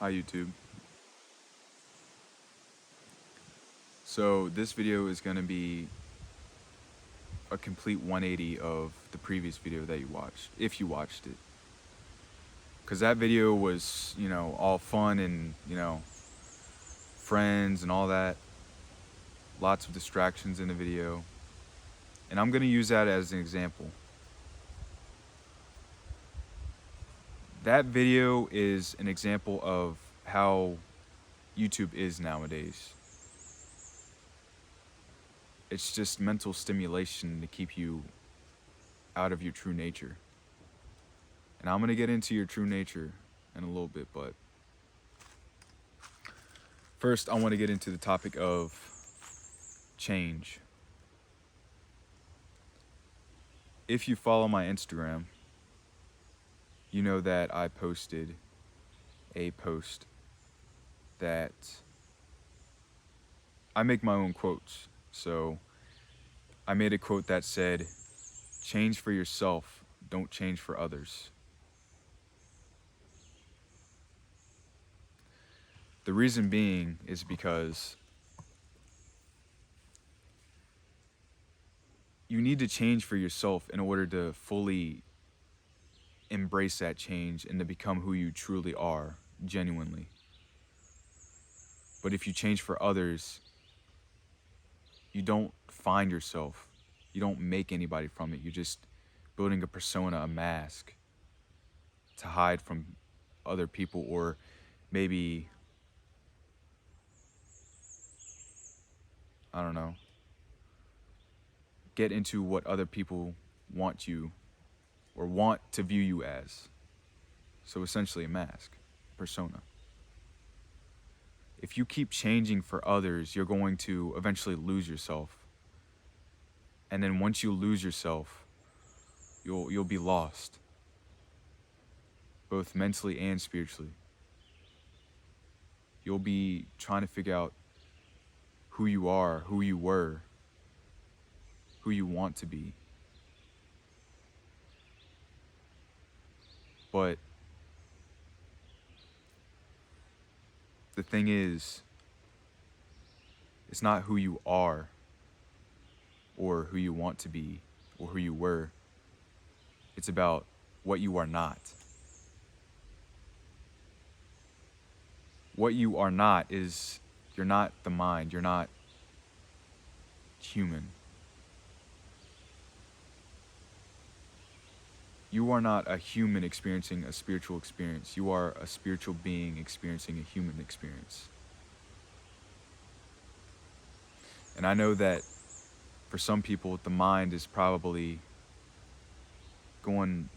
Hi YouTube. So this video is going to be a complete 180 of the previous video that you watched, if you watched it. Because that video was, all fun and, friends and all that. Lots of distractions in the video. And I'm going to use that as an example. That video is an example of how YouTube is nowadays. It's just mental stimulation to keep you out of your true nature. And I'm going to get into your true nature in a little bit, but first I want to get into the topic of change. If you follow my Instagram, you know that I posted a post that I make my own quotes. So I made a quote that said, "Change for yourself, don't change for others." The reason being is because you need to change for yourself in order to fully embrace that change and to become who you truly are, genuinely. But if you change for others, you don't find yourself. You don't make anybody from it. You're just building a persona, a mask to hide from other people, or maybe, I don't know, get into what other people want you or want to view you as. So essentially a mask, persona. If you keep changing for others, you're going to eventually lose yourself. And then once you lose yourself, you'll be lost, both mentally and spiritually. You'll be trying to figure out who you are, who you were, who you want to be. But the thing is, it's not who you are or who you want to be or who you were. It's about what you are not. What you are not is, you're not the mind, you're not human. You are not a human experiencing a spiritual experience. You are a spiritual being experiencing a human experience. And I know that for some people, the mind is probably going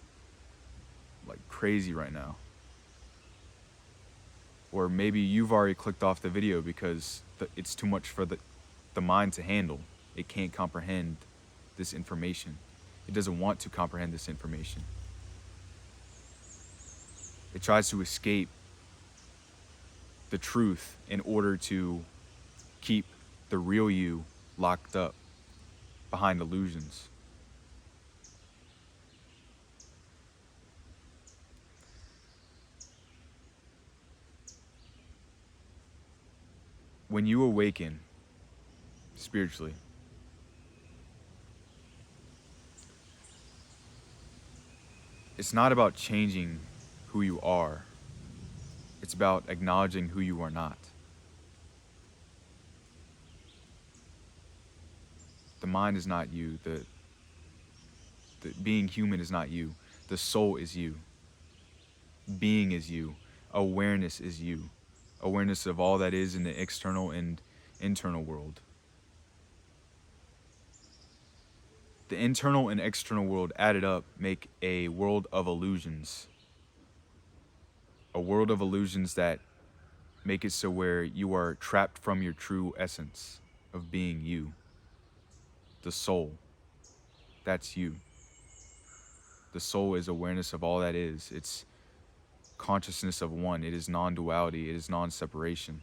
like crazy right now. Or maybe you've already clicked off the video because it's too much for the mind to handle. It can't comprehend this information. It doesn't want to comprehend this information. It tries to escape the truth in order to keep the real you locked up behind illusions. When you awaken spiritually, it's not about changing who you are. It's about acknowledging who you are not. The mind is not you. The being human is not you. The soul is you. Being is you. Awareness is you. Awareness of all that is in the external and internal world. The internal and external world added up make a world of illusions. A world of illusions that make it so where you are trapped from your true essence of being you. The soul. That's you. The soul is awareness of all that is. It's consciousness of one. It is non-duality. It is non-separation.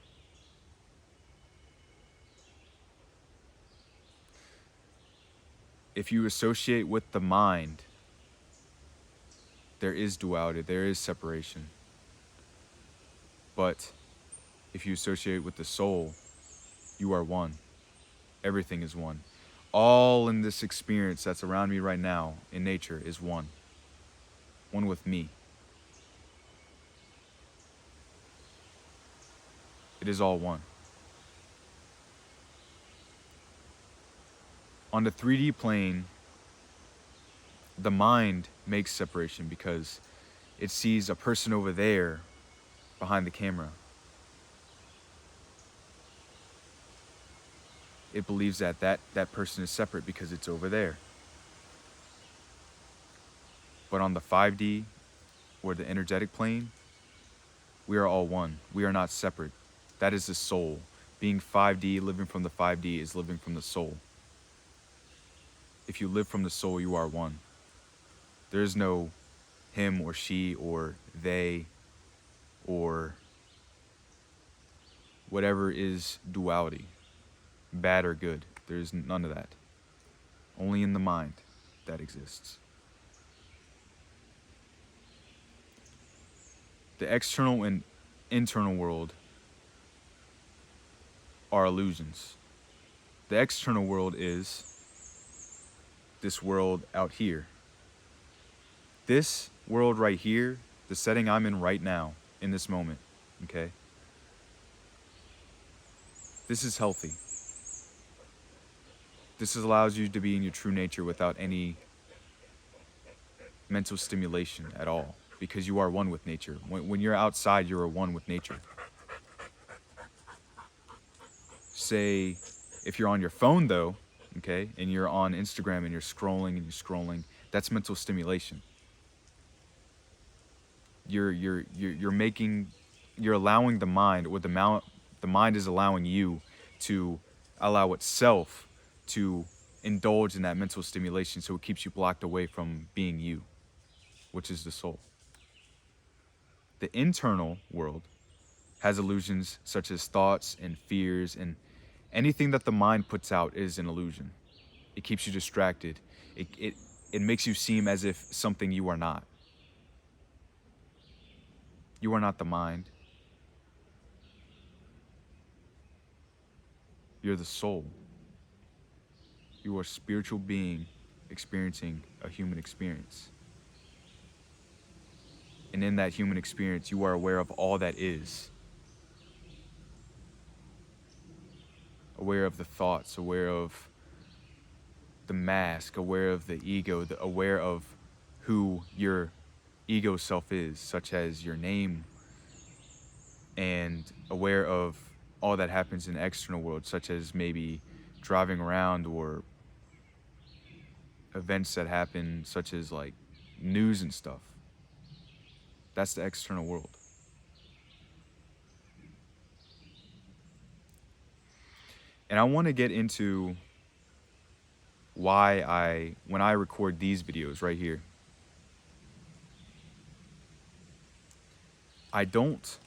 If you associate with the mind, there is duality, there is separation. But if you associate with the soul, you are one. Everything is one. All in this experience that's around me right now in nature is one. One with me. It is all one. On the 3D plane, the mind makes separation because it sees a person over there behind the camera. It believes that person is separate because it's over there. But on the 5D or the energetic plane, we are all one. We are not separate. That is the soul. Being 5D, living from the 5D is living from the soul. If you live from the soul, you are one. There is no him or she or they or whatever is duality, bad or good. There is none of that. Only in the mind that exists. The external and internal world are illusions. The external world is this world out here. This world right here, the setting I'm in right now, in this moment, okay? This is healthy. This allows you to be in your true nature without any mental stimulation at all, because you are one with nature. When you're outside, you're one with nature. Say, if you're on your phone though, okay, and you're on Instagram and you're scrolling, that's mental stimulation. You're allowing the mind, or the mind is allowing you to allow itself to indulge in that mental stimulation, so it keeps you blocked away from being you, which is the soul. The internal world has illusions such as thoughts and fears, and anything that the mind puts out is an illusion. It keeps you distracted. It makes you seem as if something you are not. You are not the mind. You're the soul. You are a spiritual being experiencing a human experience. And in that human experience, you are aware of all that is. Aware of the thoughts, aware of the mask, aware of the ego, aware of who your ego self is, such as your name, and aware of all that happens in the external world, such as maybe driving around or events that happen, such as like news and stuff. That's the external world. And I want to get into why when I record these videos right here, I don't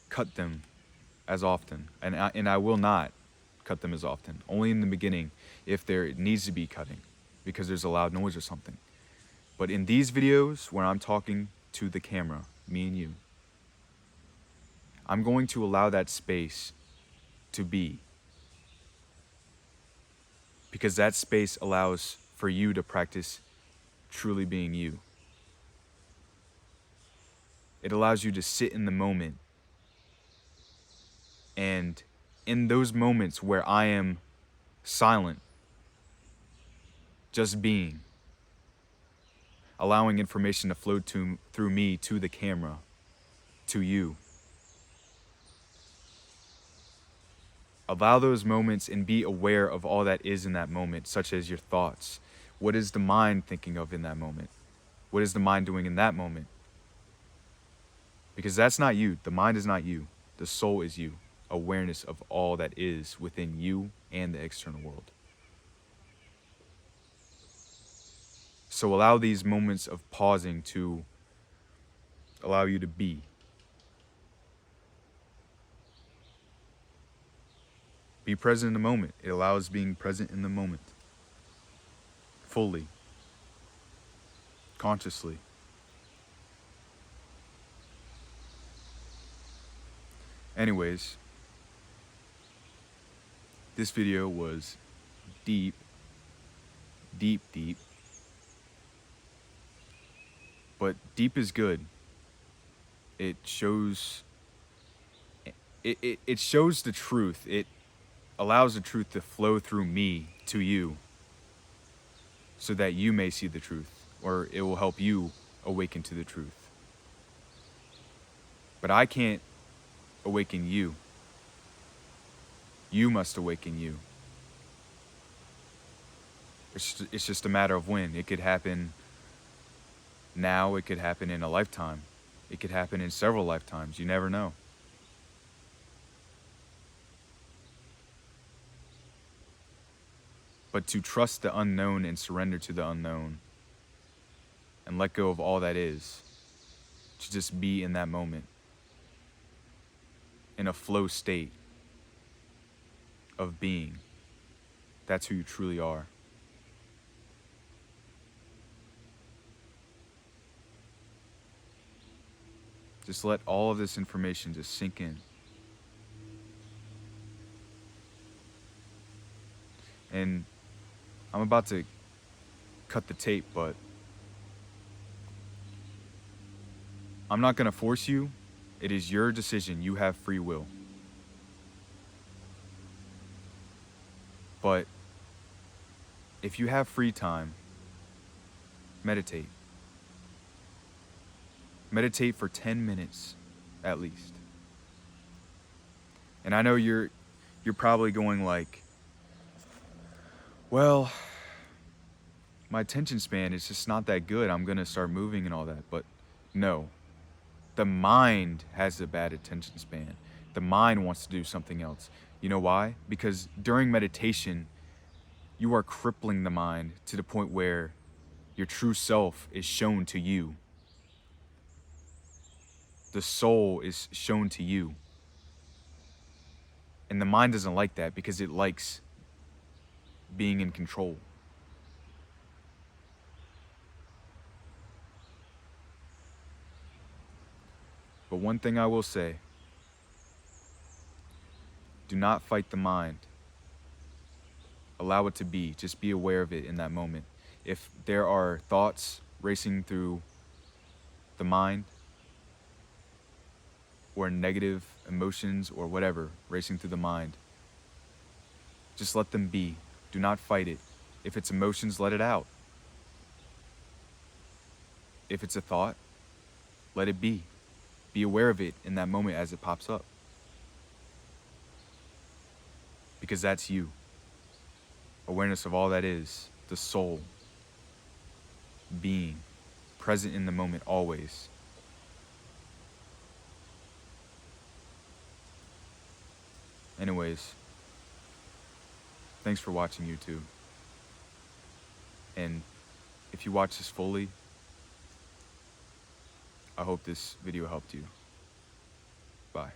cut them as often, and I will not cut them as often. Only in the beginning, if there needs to be cutting, because there's a loud noise or something. But in these videos, where I'm talking to the camera, me and you, I'm going to allow that space to be, because that space allows for you to practice truly being you. It allows you to sit in the moment. And in those moments where I am silent, just being, allowing information to flow through me to the camera, to you. Allow those moments and be aware of all that is in that moment, such as your thoughts. What is the mind thinking of in that moment? What is the mind doing in that moment? Because that's not you. The mind is not you. The soul is you. Awareness of all that is within you and the external world. So allow these moments of pausing to allow you to be. Be present in the moment. It allows being present in the moment. Fully. Consciously. Anyways, this video was deep, deep, deep. But deep is good. It shows it shows the truth. It allows the truth to flow through me to you so that you may see the truth, or it will help you awaken to the truth. But I can't awaken you. You must awaken you. It's just a matter of when. It could happen now, it could happen in a lifetime. It could happen in several lifetimes. You never know. But to trust the unknown and surrender to the unknown and let go of all that is, to just be in that moment, in a flow state of being, that's who you truly are. Just let all of this information just sink in. And I'm about to cut the tape, but I'm not going to force you. It is your decision. You have free will. But if you have free time, meditate. Meditate for 10 minutes at least. And I know you're probably going like, well, my attention span is just not that good. I'm going to start moving and all that. But no, the mind has a bad attention span. The mind wants to do something else. You know why? Because during meditation, you are crippling the mind to the point where your true self is shown to you. The soul is shown to you. And the mind doesn't like that because it likes being in control. But one thing I will say, do not fight the mind. Allow it to be. Just be aware of it in that moment. If there are thoughts racing through the mind, or negative emotions or whatever racing through the mind, just let them be. Do not fight it. If it's emotions, let it out. If it's a thought, let it be. Be aware of it in that moment as it pops up. Because that's you. Awareness of all that is, the soul, being, present in the moment always. Anyways, thanks for watching YouTube. And if you watch this fully, I hope this video helped you. Bye.